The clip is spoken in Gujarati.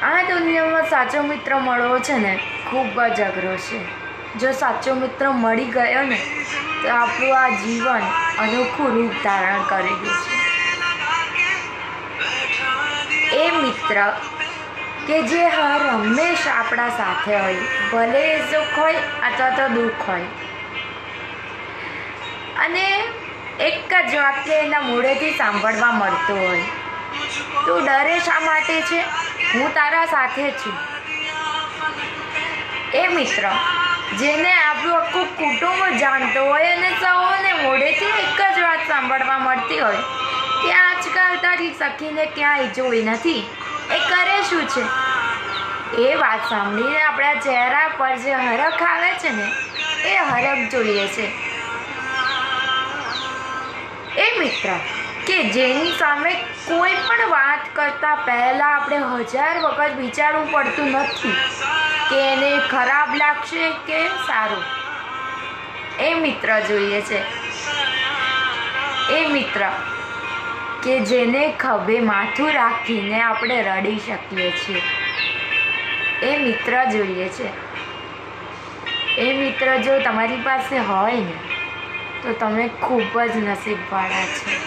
આ દુનિયામાં સાચો મિત્ર મળવો છે ને ખૂબ જ અઘરો છે. જો સાચો મિત્ર મળી ગયો ને તો આપણું આ જીવન અનોખું રૂપ ધારણ કરી દે છે. એ મિત્ર કે જે હર હંમેશા આપણા સાથે હોય, ભલે એ સુખ હોય અથવા તો દુઃખ હોય, અને એક જ વાક્ય એના મોઢેથી સાંભળવા મળતું હોય, તું ડરે શા માટે છે, હું તારા સાથે છું. એ મિત્ર જેને આપણું આખું કુટુંબ જાણતો હોય અને સૌને મોઢેથી એક જ વાત સાંભળવા મળતી હોય કે આજકાલ તારી સખીને ક્યાંય જોઈ નથી, એ કરે શું છે. એ વાત સાંભળીને આપણા ચહેરા પર જે હરખ આવે છે ને એ હરખ જોઈએ છે. એ મિત્ર કે જેની સામે કોઈ પણ વાત કરતાં પહેલાં આપણે 1000 વખત વિચારવું પડતું નથી કે એને ખરાબ લાગશે કે સારું. એ મિત્ર જોઈએ છે. એ મિત્ર કે જેને ખભે માથું રાખીને આપણે રડી શકીએ છીએ. એ મિત્ર જોઈએ છે. એ મિત્ર જો તમારી પાસે હોય ને તો તમે ખૂબ જ નસીબવાળા છો.